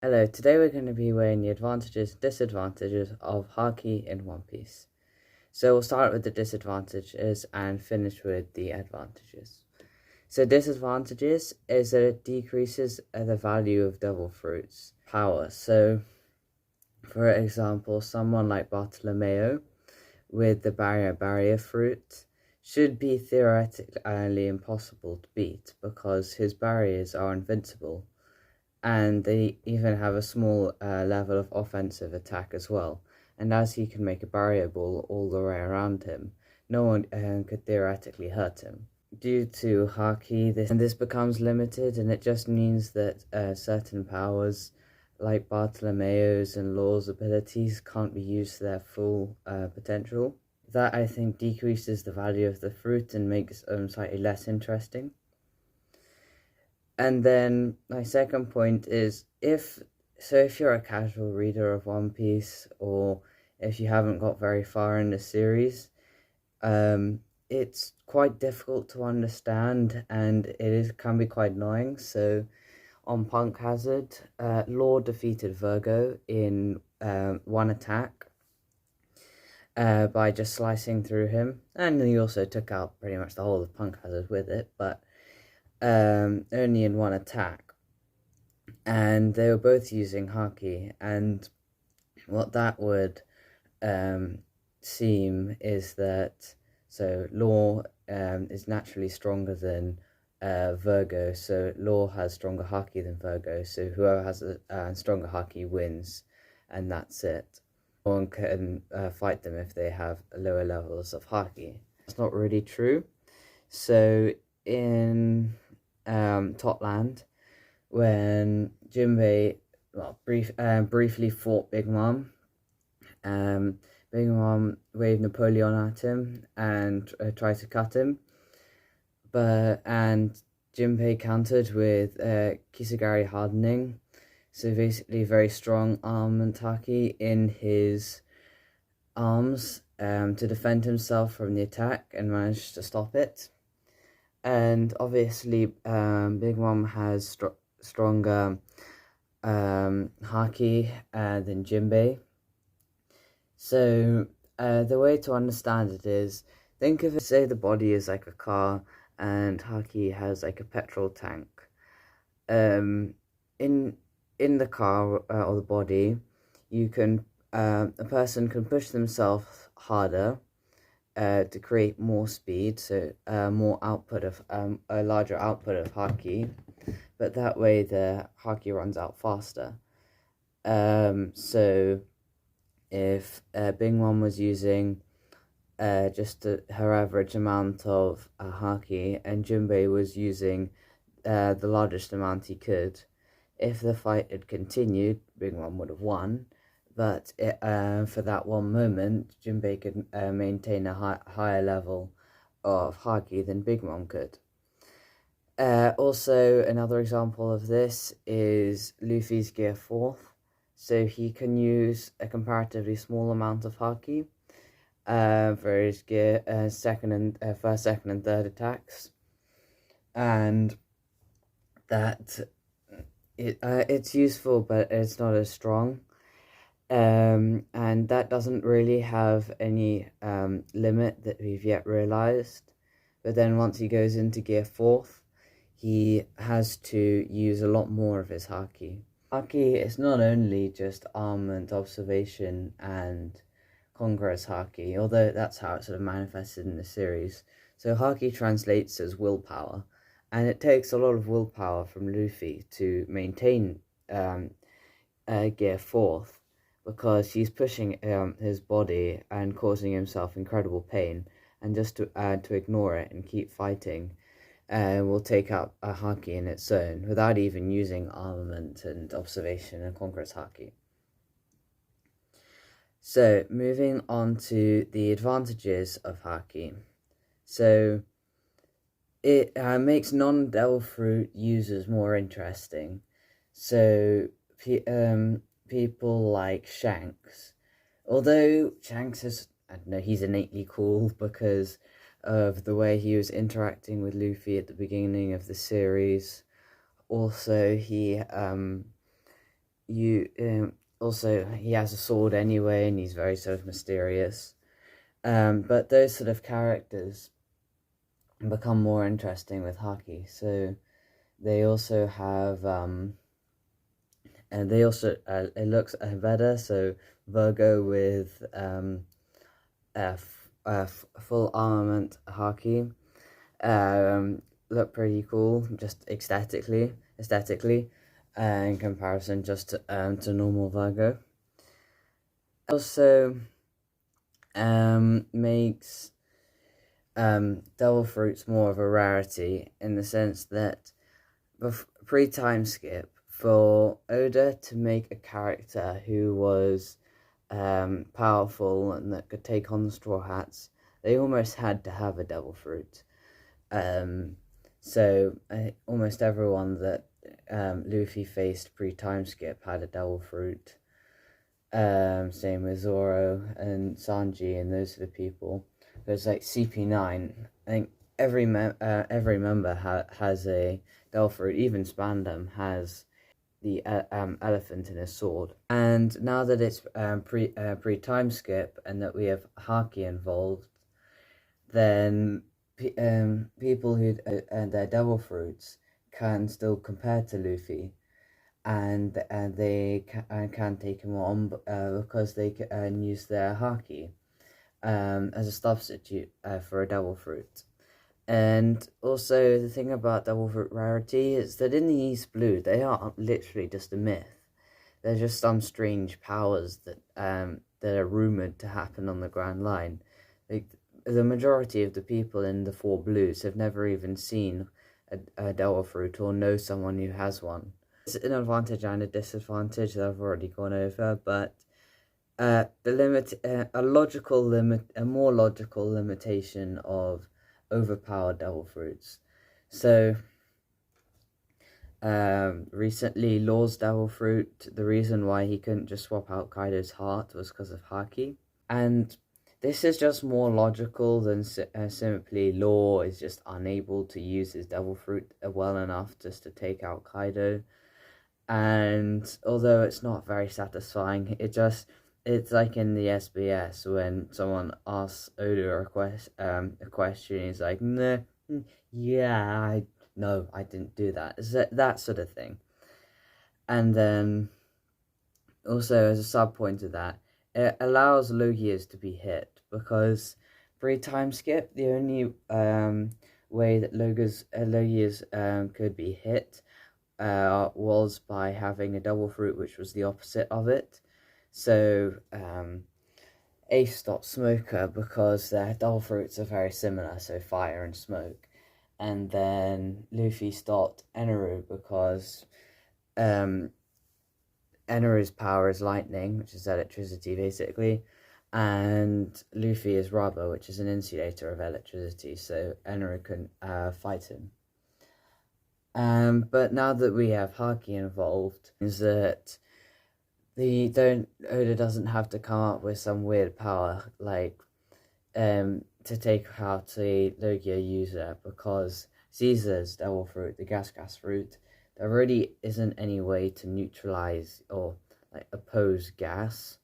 Hello, today we're going to be weighing the advantages and disadvantages of haki in One Piece. So we'll start with the disadvantages and finish with the advantages. So disadvantages is that it decreases the value of devil fruits power. So for example, someone like Bartolomeo with the barrier fruit should be theoretically impossible to beat because his barriers are invincible. And they even have a small level of offensive attack as well. And as he can make a barrier ball all the way around him, no one could theoretically hurt him. Due to haki, this becomes limited, and it just means that certain powers, like Bartolomeo's and Law's abilities, can't be used to their full potential. That, I think, decreases the value of the fruit and makes them slightly less interesting. And then my second point is if you're a casual reader of One Piece, or if you haven't got very far in the series, it's quite difficult to understand, and can be quite annoying. So on Punk Hazard, Law defeated Virgo in one attack by just slicing through him, and he also took out pretty much the whole of Punk Hazard with it, but only in one attack. And they were both using haki, and what that would seem is that Law is naturally stronger than Virgo, so Law has stronger haki than Virgo, so whoever has a stronger haki wins, and that's it. No one can fight them if they have lower levels of haki. That's not really true. So in Topland, when Jinbei briefly fought Big Mom, Big Mom waved Napoleon at him and tried to cut him, and Jinbei countered with Kisagari hardening, so basically very strong armament haki in his arms to defend himself from the attack, and managed to stop it. And obviously Big Mom has stronger haki than Jinbei. So the way to understand it is, think of it, say the body is like a car and haki has like a petrol tank. In the car or the body, you can a person can push themselves harder to create more speed, so more output of a larger output of haki, but that way the haki runs out faster. So if Big Mom was using just her average amount of haki, and Jinbei was using the largest amount he could, if the fight had continued, Big Mom would have won. But for that one moment, Jinbei could maintain a higher level of haki than Big Mom could. Also, another example of this is Luffy's Gear 4th. So he can use a comparatively small amount of haki for his gear first, second, and third attacks, and that it's useful, but it's not as strong. And that doesn't really have any limit that we've yet realized. But then once he goes into Gear 4th, he has to use a lot more of his haki. Haki is not only just armament, observation, and Conqueror's haki, although that's how it's sort of manifested in the series. So haki translates as willpower, and it takes a lot of willpower from Luffy to maintain Gear 4th, because he's pushing his body and causing himself incredible pain, and just to ignore it and keep fighting will take out a haki in its own without even using armament and observation and Conqueror's haki. So moving on to the advantages of haki. So it makes non-devil fruit users more interesting. So people like Shanks, although Shanks is, I don't know, he's innately cool because of the way he was interacting with Luffy at the beginning of the series. Also, he also he has a sword anyway, and he's very sort of mysterious. But those sort of characters become more interesting with haki. So they also have and they also it looks better. So Virgo with full armament haki look pretty cool, just aesthetically, in comparison just to normal Virgo. Also makes devil fruits more of a rarity, in the sense that pre-time skip, for Oda to make a character who was powerful and that could take on the Straw Hats, they almost had to have a devil fruit. So almost everyone that Luffy faced pre-time skip had a devil fruit. Same with Zoro and Sanji and those are the people. There's like CP9. I think every member has a devil fruit. Even Spandam has the elephant in his sword. And now that it's pre time skip and that we have haki involved, then people who and their devil fruits can still compare to Luffy, and they can take him on because they can use their haki as a substitute for a devil fruit. And also, the thing about devil fruit rarity is that in the East Blue, they are literally just a myth. They're just some strange powers that are rumoured to happen on the Grand Line. Like, the majority of the people in the Four Blues have never even seen a devil fruit or know someone who has one. It's an advantage and a disadvantage that I've already gone over, but a more logical limitation of overpowered devil fruits. So recently, Law's devil fruit, the reason why he couldn't just swap out Kaido's heart was because of haki, and this is just more logical than simply Law is just unable to use his devil fruit well enough just to take out Kaido. And although it's not very satisfying, it's like in the SBS when someone asks Oda a question, he's like, no, yeah, I didn't do that. It's that sort of thing. And then also as a sub point of that, it allows Logias to be hit, because pre-time skip, the only way that Logias could be hit was by having a devil fruit, which was the opposite of it. So Ace stopped Smoker because their devil fruits are very similar, so fire and smoke. And then Luffy stopped Eneru because Eneru's power is lightning, which is electricity basically, and Luffy is rubber, which is an insulator of electricity, so Eneru couldn't fight him. But now that we have haki involved, is that Oda doesn't have to come up with some weird power like to take out a Logia user, because Caesar's devil fruit, the gas fruit, there really isn't any way to neutralize or like oppose gas,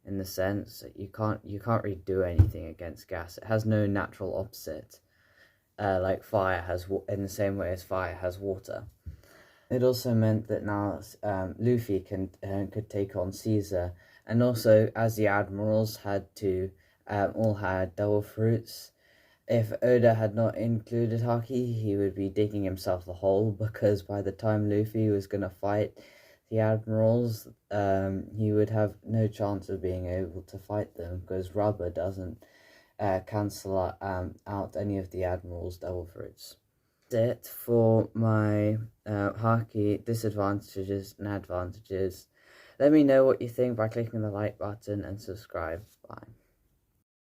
in the sense that you can't really do anything against gas. It has no natural opposite. Like fire has, in the same way as fire has water. It also meant that now Luffy could take on Caesar, and also as the admirals had to all had devil fruits. If Oda had not included haki, he would be digging himself a hole, because by the time Luffy was gonna fight the admirals, he would have no chance of being able to fight them, because rubber doesn't cancel out any of the admiral's devil fruits. That's it for my haki disadvantages and advantages. Let me know what you think by clicking the like button and subscribe. Bye.